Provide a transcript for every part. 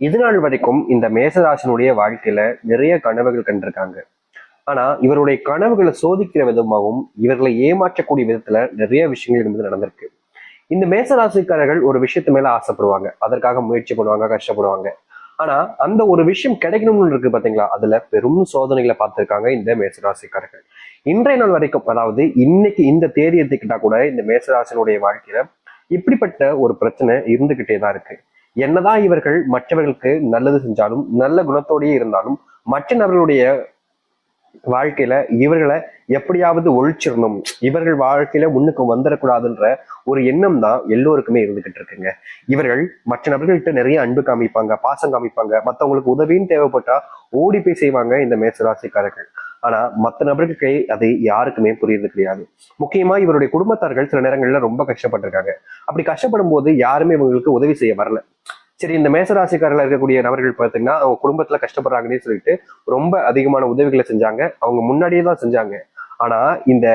இது நாள் வரைக்கும் இந்த மேசராசினுடைய வாழ்க்கையில நிறைய கனவுகள் கண்டிருக்காங்க. ஆனா இவருடைய கனவுகளை சோதிக்கிற விதமாகவும் இவர்களை ஏமாற்றக்கூடிய விதத்துல நிறைய விஷயங்கள் என்பது நடந்திருக்கு. இந்த மேசராசிக்காரர்கள் ஒரு விஷயத்து மேல ஆசைப்படுவாங்க, அதற்காக முயற்சி பண்ணுவாங்க, கஷ்டப்படுவாங்க. ஆனா அந்த ஒரு விஷயம் கிடைக்கணும்னு இருக்கு பாத்தீங்களா, அதுல பெரும் சோதனைகளை பார்த்திருக்காங்க இந்த மேசராசிக்காரர்கள். இன்றைய நாள் வரைக்கும், அதாவது இன்னைக்கு இந்த தேதி எடுத்துக்கிட்டா கூட இந்த மேசராசினுடைய வாழ்க்கையில இப்படிப்பட்ட ஒரு பிரச்சனை இருந்துகிட்டே தான் இருக்கு. என்னதான் இவர்கள் மற்றவர்களுக்கு நல்லது செஞ்சாலும், நல்ல குணத்தோடயே இருந்தாலும், மற்ற நபர்களுடைய வாழ்க்கையில இவர்களை எப்படியாவது ஒழிச்சிடணும், இவர்கள் வாழ்க்கையில முன்னுக்கு வந்துடக்கூடாதுன்ற ஒரு எண்ணம் தான் எல்லோருக்குமே இருந்துகிட்டு இருக்குங்க. இவர்கள் மற்ற நபர்கள்ட்ட நிறைய அன்பு காமிப்பாங்க, பாசம் காமிப்பாங்க, மற்றவங்களுக்கு உதவின்னு தேவைப்பட்டா ஓடி போய் செய்வாங்க இந்த மேசராசிக்காரர்கள். ஆனா மற்ற நபர்களுக்கு அது யாருக்குமே புரியுது கிடையாது. முக்கியமா இவருடைய குடும்பத்தார்கள் சில நேரங்கள்ல ரொம்ப கஷ்டப்பட்டிருக்காங்க. அப்படி கஷ்டப்படும் போது யாருமே இவங்களுக்கு உதவி செய்ய வரல. சரி, இந்த மேசராசிக்காரில் இருக்கக்கூடிய நபர்கள் பார்த்தீங்கன்னா அவங்க குடும்பத்துல கஷ்டப்படுறாங்கன்னு சொல்லிட்டு ரொம்ப அதிகமான உதவிகளை செஞ்சாங்க. அவங்க முன்னாடியே தான் செஞ்சாங்க. ஆனா இந்த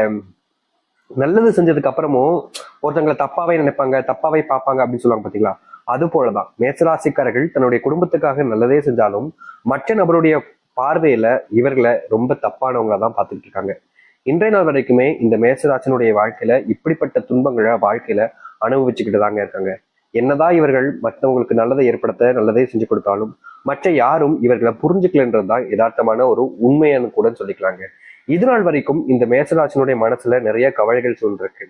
நல்லது செஞ்சதுக்கு அப்புறமும் ஒருத்தங்களை தப்பாவே நினைப்பாங்க, தப்பாவே பார்ப்பாங்க அப்படின்னு சொல்லுவாங்க பாத்தீங்களா. அது போலதான் மேசராசிக்காரர்கள் தன்னுடைய குடும்பத்துக்காக நல்லதே செஞ்சாலும் மற்ற நபருடைய பார்வையில இவர்களை ரொம்ப தப்பானவங்களா தான் பார்த்துட்டு இருக்காங்க. இன்றைய நாள் வரைக்குமே இந்த மேசராசினுடைய வாழ்க்கையில இப்படிப்பட்ட துன்பங்களை வாழ்க்கையில அனுபவிச்சுக்கிட்டு தாங்க இருக்காங்க. என்னதான் இவர்கள் மற்றவங்களுக்கு நல்லதை ஏற்படுத்த நல்லதே செஞ்சு கொடுத்தாலும் மற்ற யாரும் இவர்களை புரிஞ்சுக்கலன்றதுதான் யதார்த்தமான ஒரு உண்மையான கூட சொல்லிக்கலாங்க. இது நாள் வரைக்கும் இந்த மேசராசினுடைய மனசுல நிறைய கவலைகள் சூழ்ந்திருக்கு.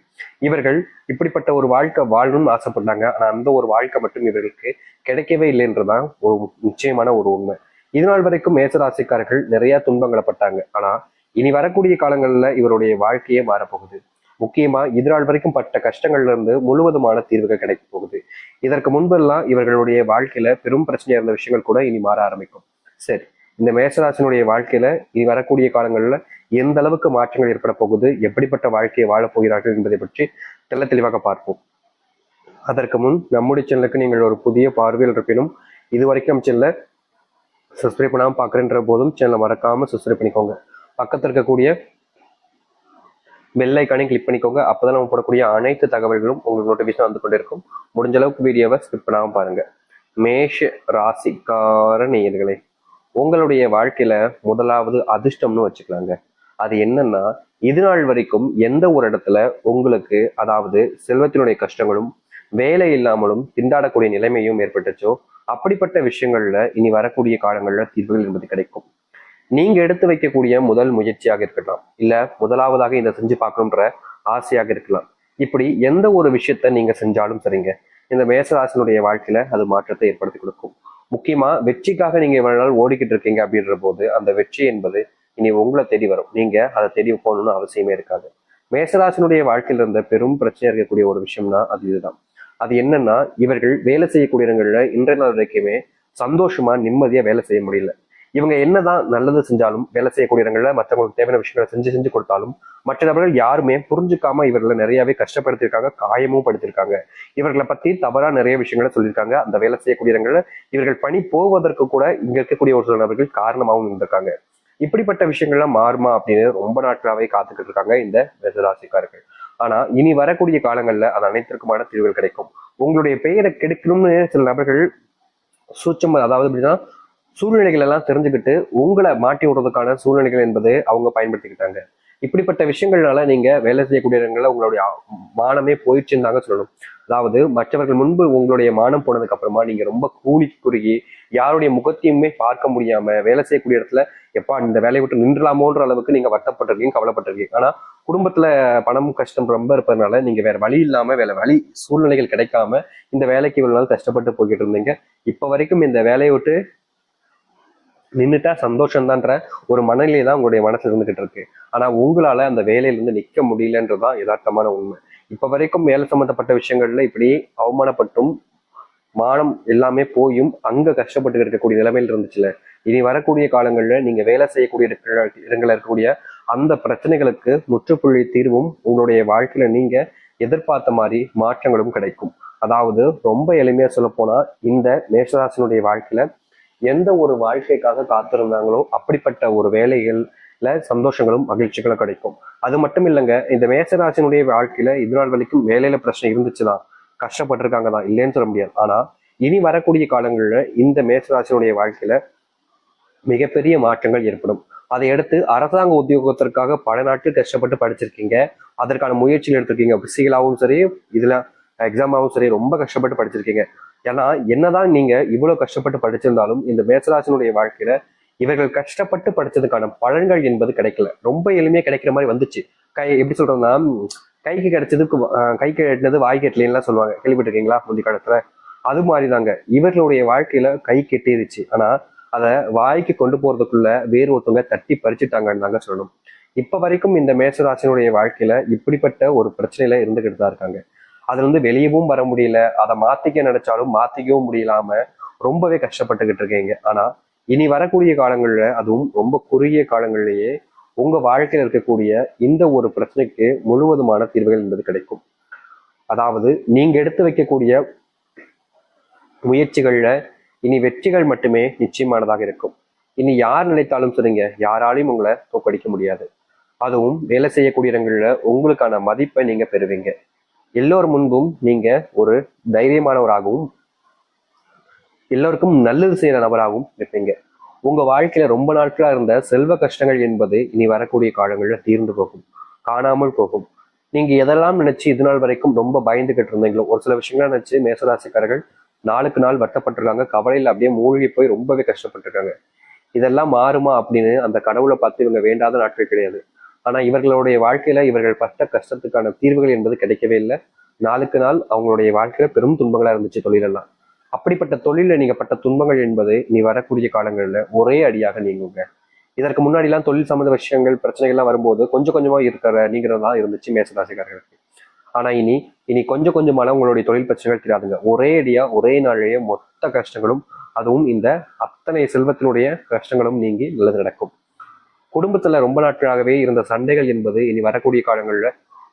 இவர்கள் இப்படிப்பட்ட ஒரு வாழ்க்கை வாழணும்னு ஆசைப்பட்டாங்க. ஆனா அந்த ஒரு வாழ்க்கை மட்டும் இவர்களுக்கு கிடைக்கவே இல்லைன்றதான் ஒரு நிச்சயமான ஒரு உண்மை. இது நாள் வரைக்கும் மேசராசிக்காரர்கள் நிறைய துன்பங்களை பட்டாங்க. ஆனா இனி வரக்கூடிய காலங்கள்ல இவருடைய வாழ்க்கையே மாறப்போகுது. முக்கியமா இது நாள் வரைக்கும் பட்ட கஷ்டங்கள்ல இருந்து முழுவதுமான தீர்வுகள் கிடைக்க போகுது. இதற்கு முன்பெல்லாம் இவர்களுடைய வாழ்க்கையில பெரும் பிரச்சனையா இருந்த விஷயங்கள் கூட இனி மாற ஆரம்பிக்கும். சரி, இந்த மேசராசினுடைய வாழ்க்கையில இனி வரக்கூடிய காலங்கள்ல எந்த அளவுக்கு மாற்றங்கள் ஏற்பட போகுது, எப்படிப்பட்ட வாழ்க்கையை வாழப் போகிறார்கள் என்பதை பற்றி தெள்ள தெளிவாக பார்ப்போம். அதற்கு முன் நம்முடைய சேனலுக்கு நீங்கள் ஒரு புதிய பார்வையில் இருப்பினும் இது வரைக்கும் நம்ம சேனலை சப்ஸ்கிரைப் பண்ணாம பாக்குறேன்ற போதும் சேனலை மறக்காம சப்ஸ்கிரைப் பண்ணிக்கோங்க. பக்கத்தில் இருக்கக்கூடிய பெல் ஐக்கானை கிளிக் பண்ணிக்கோங்க. அப்பதான் நம்ம போடக்கூடிய அனைத்து தகவல்களும் உங்களுக்கு நோட்டிபிகேஷன் வந்து கொண்டே இருக்கும். முடிஞ்ச அளவுக்கு வீடியோவை ஸ்கிப் பண்ணாம பாருங்க. மேஷ ராசிக்கார நேயர்களே, உங்களுடைய வாழ்க்கையில முதலாவது அதிர்ஷ்டம்னு வச்சுக்கலாங்க. அது என்னன்னா, இது நாள் வரைக்கும் எந்த ஒரு இடத்துல உங்களுக்கு, அதாவது செல்வத்தினுடைய கஷ்டங்களும் வேலை இல்லாமலும் திண்டாடக்கூடிய நிலைமையும் ஏற்பட்டுச்சோ அப்படிப்பட்ட விஷயங்கள்ல இனி வரக்கூடிய காலங்கள்ல தீர்வுகள் என்பது கிடைக்கும். நீங்க எடுத்து வைக்கக்கூடிய முதல் முயற்சியாக இருக்கலாம், இல்ல முதலாவதாக இதை செஞ்சு பார்க்கணுன்ற ஆசையாக இருக்கலாம். இப்படி எந்த ஒரு விஷயத்த நீங்க செஞ்சாலும் சரிங்க, இந்த மேசராசினுடைய வாழ்க்கையில அது மாற்றத்தை ஏற்படுத்தி கொடுக்கும். முக்கியமா வெற்றிக்காக நீங்க இவ்வளவு நாள் ஓடிக்கிட்டு இருக்கீங்க அப்படின்ற போது அந்த வெற்றி என்பது இனி உங்களை தேடி வரும். நீங்க அதை தேடி போகணும்னு அவசியமே இருக்காது. மேசராசினுடைய வாழ்க்கையில இருந்த பெரும் பிரச்சனையா இருக்கக்கூடிய ஒரு விஷயம்னா அது இதுதான். அது என்னன்னா, இவர்கள் வேலை செய்யக்கூடிய இடங்கள்ல இன்றைய நாள் வரைக்குமே சந்தோஷமா நிம்மதியா வேலை செய்ய முடியல. இவங்க என்னதான் நல்லது செஞ்சாலும், வேலை செய்யக்கூடிய இடங்கள்ல மற்றவங்களுக்கு தேவையான விஷயங்களை செஞ்சு செஞ்சு கொடுத்தாலும் மற்ற நபர்கள் யாருமே புரிஞ்சுக்காம இவர்களை நிறையவே கஷ்டப்படுத்திருக்காங்க, காயமும் படுத்திருக்காங்க. இவர்களை பத்தி தவறா நிறைய விஷயங்களை சொல்லியிருக்காங்க. அந்த வேலை செய்யக்கூடிய இடங்கள்ல இவர்கள் பணி போவதற்கு கூட இங்க இருக்கக்கூடிய ஒரு சில நபர்கள் காரணமாகவும் இருந்திருக்காங்க. இப்படிப்பட்ட விஷயங்கள்லாம் மாறுமா அப்படின்னு ரொம்ப நாட்களாவே காத்துக்கிட்டு இருக்காங்க இந்த மேசராசிக்காரர்கள். ஆனா இனி வரக்கூடிய காலங்கள்ல அது அனைத்திற்குமான தீர்வுகள் கிடைக்கும். உங்களுடைய பெயரை கெடுக்கணும்னு சில நபர்கள் சூட்சம், அதாவது எப்படின்னா சூழ்நிலைகள் எல்லாம் தெரிஞ்சுக்கிட்டு உங்களை மாட்டி விடுறதுக்கான சூழ்நிலைகள் என்பது அவங்க பயன்படுத்திக்கிட்டாங்க. இப்படிப்பட்ட விஷயங்கள்னால நீங்க வேலை செய்யக்கூடிய இடங்கள்ல உங்களுடைய மானமே போயிடுச்சுன்னு தாங்க சொல்லணும். அதாவது மற்றவர்கள் முன்பு உங்களுடைய மானம் போனதுக்கு அப்புறமா நீங்க ரொம்ப கூலி குறுகி யாருடைய முகத்தையுமே பார்க்க முடியாம வேலை செய்யக்கூடிய இடத்துல எப்பா இந்த வேலையை விட்டு நின்றலாமோன்ற அளவுக்கு நீங்க வருத்தப்பட்டிருக்கீங்க, கவலைப்பட்டிருக்கீங்க. ஆனா குடும்பத்துல பணம் கஷ்டம் ரொம்ப இருப்பதனால நீங்க வேற வழி இல்லாம, வேற வழி சூழ்நிலைகள் கிடைக்காம இந்த வேலைக்கு இவ்வளவு நாள் கஷ்டப்பட்டு போய்கிட்டு இருந்தீங்க. இப்ப வரைக்கும் இந்த வேலையை விட்டு நின்றுட்டா சந்தோஷம்தான்ற ஒரு மனநிலை தான் உங்களுடைய மனசுல இருந்துகிட்டு இருக்கு. ஆனா உங்களால அந்த வேலையில இருந்து நிக்க முடியலன்றதுதான் யதார்த்தமான உண்மை. இப்ப வரைக்கும் வேலை சம்பந்தப்பட்ட விஷயங்கள்ல இப்படி அவமானப்பட்டும் மானம் எல்லாமே போயும் அங்க கஷ்டப்பட்டு இருக்கக்கூடிய நிலைமையில் இருந்துச்சுல, இனி வரக்கூடிய காலங்கள்ல நீங்க வேலை செய்யக்கூடிய இடங்கள்ல இருக்கக்கூடிய அந்த பிரச்சனைகளுக்கு முற்றுப்புள்ளி தீர்வும் உங்களுடைய வாழ்க்கையில நீங்க எதிர்பார்த்த மாதிரி மாற்றங்களும் கிடைக்கும். அதாவது ரொம்ப எளிமையா சொல்ல போனா, இந்த மேஷராசினுடைய வாழ்க்கையில எந்த ஒரு வாழ்க்கைக்காக காத்திருந்தாங்களோ அப்படிப்பட்ட ஒரு வேலைகள்ல சந்தோஷங்களும் மகிழ்ச்சிகளும் கிடைக்கும். அது மட்டும் இல்லைங்க, இந்த மேசராசினுடைய வாழ்க்கையில இது நாள் வரைக்கும் வேலையில பிரச்சனை இருந்துச்சுதான், கஷ்டப்பட்டிருக்காங்க தான், இல்லைன்னு சொல்ல முடியாது. ஆனா இனி வரக்கூடிய காலங்கள்ல இந்த மேசராசினுடைய வாழ்க்கையில மிகப்பெரிய மாற்றங்கள் ஏற்படும். அதை அடுத்து அரசாங்க உத்தியோகத்திற்காக பல நாட்கள் கஷ்டப்பட்டு படிச்சிருக்கீங்க, அதற்கான முயற்சிகள் எடுத்திருக்கீங்க. பிசிக்கலாகவும் சரி, இதுல எக்ஸாமாவும் சரி ரொம்ப கஷ்டப்பட்டு படிச்சிருக்கீங்க. ஏன்னா என்னதான் நீங்க இவ்வளவு கஷ்டப்பட்டு படிச்சிருந்தாலும் இந்த மேசராசினுடைய வாழ்க்கையில இவர்கள் கஷ்டப்பட்டு படிச்சதுக்கான பலன்கள் என்பது கிடைக்கல. ரொம்ப எளிமையா கிடைக்கிற மாதிரி வந்துச்சு. எப்படி சொல்றதுன்னா, கைக்கு கிடைச்சதுக்கு கைக்கு எட்டினது வாய்க்கு எட்டலாம் சொல்லுவாங்க, கேள்விப்பட்டிருக்கீங்களா முந்தைய காலத்துல? அது மாதிரிதாங்க இவர்களுடைய வாழ்க்கையில கை கெட்டிருச்சு. ஆனா அதை வாய்க்கு கொண்டு போறதுக்குள்ள வேறு ஒருத்தவங்க தட்டி பறிச்சுட்டாங்கன்னு தாங்க சொல்லணும். இப்ப வரைக்கும் இந்த மேசராசினுடைய வாழ்க்கையில இப்படிப்பட்ட ஒரு பிரச்சனையில இருந்துகிட்டு தான் இருக்காங்க. அதுல இருந்து வெளியவும் வர முடியல, அதை மாத்திக்க நினைச்சாலும் மாத்திக்கவும் முடியலாம ரொம்பவே கஷ்டப்பட்டுக்கிட்டு இருக்கீங்க. ஆனா இனி வரக்கூடிய காலங்கள்ல, அதுவும் ரொம்ப குறுகிய காலங்கள்லயே உங்க வாழ்க்கையில இருக்கக்கூடிய இந்த ஒரு பிரச்சனைக்கு முழுவதுமான தீர்வுகள் என்பது கிடைக்கும். அதாவது நீங்க எடுத்து வைக்கக்கூடிய முயற்சிகள்ல இனி வெற்றிகள் மட்டுமே நிச்சயமானதாக இருக்கும். இனி யார் நினைத்தாலும் சரிங்க, யாராலையும் உங்களை தோக்கடிக்க முடியாது. அதுவும் வேலை செய்யக்கூடிய இடங்கள்ல உங்களுக்கான மதிப்பை நீங்க பெறுவீங்க. எல்லோர் முன்பும் நீங்க ஒரு தைரியமானவராகவும் எல்லோருக்கும் நல்லது செய்யற நபராகவும் இருப்பீங்க. உங்க வாழ்க்கையில ரொம்ப நாட்களா இருந்த செல்வ கஷ்டங்கள் என்பது இனி வரக்கூடிய காலங்கள்ல தீர்ந்து போகும், காணாமல் போகும். நீங்க எதெல்லாம் நினைச்சு இது நாள் வரைக்கும் ரொம்ப பயந்துகிட்டு இருந்தீங்களோ, ஒரு சில விஷயங்களா நினைச்சு மேசராசிக்காரர்கள் நாளுக்கு நாள் வருத்தப்பட்டிருக்காங்க, கவலையில அப்படியே மூழ்கி போய் ரொம்பவே கஷ்டப்பட்டிருக்காங்க. இதெல்லாம் மாறுமா அப்படின்னு அந்த கடவுளை பார்த்து இவங்க வேண்டாத நாட்கள் கிடையாது. ஆனா இவர்களுடைய வாழ்க்கையில இவர்கள் பட்ட கஷ்டத்துக்கான தீர்வுகள் என்பது கிடைக்கவே இல்லை. நாளுக்கு நாள் அவங்களுடைய வாழ்க்கையில பெரும் துன்பங்களா இருந்துச்சு தொழிலெல்லாம். அப்படிப்பட்ட தொழில நீங்க பட்ட துன்பங்கள் என்பது இனி வரக்கூடிய காலங்கள்ல ஒரே அடியாக நீங்குங்க. இதற்கு முன்னாடி எல்லாம் தொழில் சம்பந்த விஷயங்கள் பிரச்சனைகள்லாம் வரும்போது கொஞ்சம் கொஞ்சமா இருக்கிற நீங்கிறதா இருந்துச்சு மேசராசிக்காரர்களுக்கு. ஆனா இனி இனி கொஞ்சம் கொஞ்சமான உங்களுடைய தொழில் பிரச்சனைகள் தெரியாதுங்க. ஒரே அடியா ஒரே நாளையே மொத்த கஷ்டங்களும், அதுவும் இந்த அத்தனை செல்வத்தினுடைய கஷ்டங்களும் நீங்கி நல்லது நடக்கும். குடும்பத்துல ரொம்ப நாட்களாகவே இருந்த சண்டைகள் என்பது இனி வரக்கூடிய காலங்கள்ல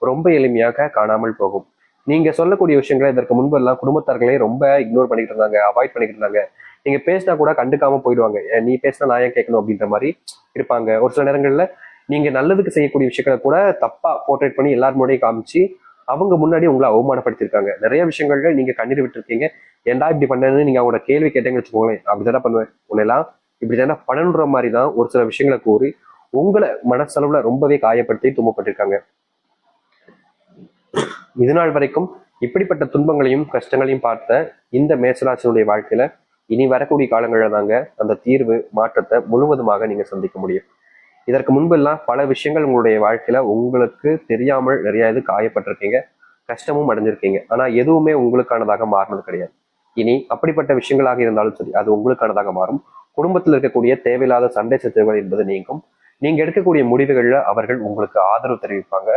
ரொம்ப எளிமையாக காணாமல் போகும். நீங்க சொல்லக்கூடிய விஷயங்களை இதற்கு முன்பு எல்லாம் குடும்பத்தார்களே ரொம்ப இக்னோர் பண்ணிட்டு இருந்தாங்க, அவாய்ட் பண்ணிட்டு இருந்தாங்க. நீங்க பேசினா கூட கண்டுக்காம போயிடுவாங்க. நீ பேசினா நான் ஏன் கேட்கணும் அப்படின்ற மாதிரி இருப்பாங்க. ஒரு சில நேரங்கள்ல நீங்க நல்லதுக்கு செய்யக்கூடிய விஷயங்களை கூட தப்பா போர்ட்ரேட் பண்ணி எல்லாரும் முன்னாடியும் காமிச்சு அவங்க முன்னாடி உங்களை அவமானப்படுத்திருக்காங்க. நிறைய விஷயங்கள்ல நீங்க கண்ணீர் விட்டுருக்கீங்க. ஏன்டா இப்படி பண்ணேன்னு நீங்க அவங்களோட கேள்வி கேட்டேங்கன்னு வச்சுக்கோங்களேன், அப்படிதானே பண்ணுவேன் உன்னெல்லாம் இப்படி தானே பண்ணணுன்ற மாதிரி தான் ஒரு சில விஷயங்களை கூறி உங்களை மனசளவுல ரொம்பவே காயப்படுத்தி துன்பப்பட்டிருக்காங்க. இது நாள் வரைக்கும் இப்படிப்பட்ட துன்பங்களையும் கஷ்டங்களையும் பார்த்த இந்த மேசராசினுடைய வாழ்க்கையில இனி வரக்கூடிய காலங்களில் தாங்க அந்த தீர்வு மாற்றத்தை முழுவதுமாக நீங்க சந்திக்க முடியும். இதற்கு முன்பெல்லாம் பல விஷயங்கள் உங்களுடைய வாழ்க்கையில உங்களுக்கு தெரியாமல் நிறைய இது காயப்பட்டிருக்கீங்க, கஷ்டமும் அடைஞ்சிருக்கீங்க. ஆனா எதுவுமே உங்களுக்கானதாக மாறினது கிடையாது. இனி அப்படிப்பட்ட விஷயங்களாக இருந்தாலும் சரி, அது உங்களுக்கானதாக மாறும். குடும்பத்தில் இருக்கக்கூடிய தேவையில்லாத சண்டை சச்சரவுகள் என்பது நீங்கும். நீங்க எடுக்கக்கூடிய முடிவுகள்ல அவர்கள் உங்களுக்கு ஆதரவு தெரிவிப்பாங்க.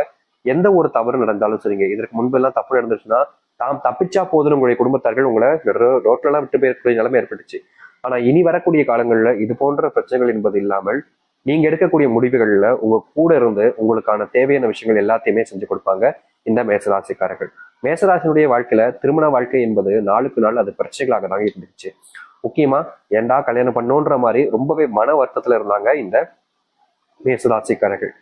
எந்த ஒரு தவறு நடந்தாலும் சரிங்க, இதற்கு முன்பெல்லாம் தப்பு நடந்துச்சுன்னா தாம் தப்பிச்சா போதும் உங்களுடைய குடும்பத்தார்கள் உங்களை ரோட்ல எல்லாம் விட்டு போயிருக்கிற நிலைமை ஏற்பட்டுச்சு. ஆனா இனி வரக்கூடிய காலங்கள்ல இது போன்ற பிரச்சனைகள் என்பது இல்லாமல் நீங்க எடுக்கக்கூடிய முடிவுகள்ல உங்க கூட இருந்து உங்களுக்கான தேவையான விஷயங்கள் எல்லாத்தையுமே செஞ்சு கொடுப்பாங்க இந்த மேசராசிக்காரர்கள். மேசராசினுடைய வாழ்க்கையில திருமண வாழ்க்கை என்பது நாளுக்கு நாள் அது பிரச்சனைகளாக தான் இருந்துச்சு. முக்கியமா ஏண்டா கல்யாணம் பண்ணோன்ற மாதிரி ரொம்பவே மன வருத்தத்துல இருந்தாங்க இந்த மேசராசிக்காரர்கள்.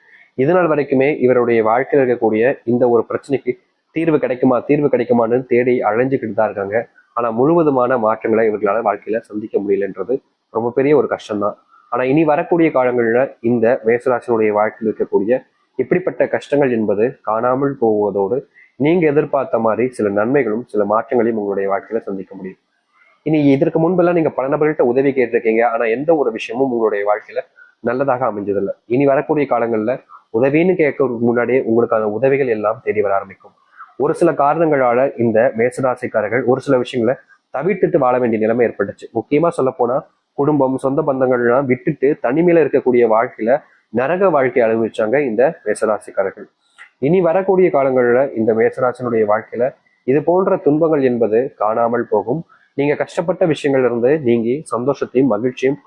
இது நாள் வரைக்குமே இவருடைய வாழ்க்கையில் இருக்கக்கூடிய இந்த ஒரு பிரச்சனைக்கு தீர்வு கிடைக்குமா தீர்வு கிடைக்குமான்னு தேடி அலைஞ்சுக்கிட்டு தான் இருக்காங்க. ஆனா முழுவதுமான மாற்றங்களை இவர்களால் வாழ்க்கையில சந்திக்க முடியலன்றது ரொம்ப பெரிய ஒரு கஷ்டம்தான். ஆனா இனி வரக்கூடிய காலங்கள்ல இந்த மேசராசினுடைய வாழ்க்கையில் இருக்கக்கூடிய இப்படிப்பட்ட கஷ்டங்கள் என்பது காணாமல் போவதோடு நீங்க எதிர்பார்த்த மாதிரி சில நன்மைகளும் சில மாற்றங்களையும் உங்களுடைய வாழ்க்கையில சந்திக்க முடியும். இனி இதற்கு முன்பெல்லாம் நீங்க பல நபர்கள்ட்ட உதவி கேட்டிருக்கீங்க, ஆனா எந்த ஒரு விஷயமும் உங்களுடைய வாழ்க்கையில நல்லதாக அமைஞ்சதில்லை. இனி வரக்கூடிய காலங்கள்ல உதவின்னு கேட்கறதுக்கு முன்னாடியே உங்களுக்கான உதவிகள் எல்லாம் தேடி வர ஆரம்பிக்கும். ஒரு சில காரணங்களால இந்த மேசராசிக்காரர்கள் ஒரு சில விஷயங்களை தவிர்த்துட்டு வாழ வேண்டிய நிலைமை ஏற்பட்டுச்சு. முக்கியமா சொல்ல போனா குடும்பம் சொந்த பந்தங்கள்லாம் விட்டுட்டு தனிமையில இருக்கக்கூடிய வாழ்க்கையில நரக வாழ்க்கை அனுபவிச்சாங்க இந்த மேசராசிக்காரர்கள். இனி வரக்கூடிய காலங்கள்ல இந்த மேசராசினுடைய வாழ்க்கையில இது போன்ற துன்பங்கள் என்பது காணாமல் போகும். நீங்க கஷ்டப்பட்ட விஷயங்கள்ல இருந்து நீங்கி சந்தோஷத்தையும் மகிழ்ச்சியும்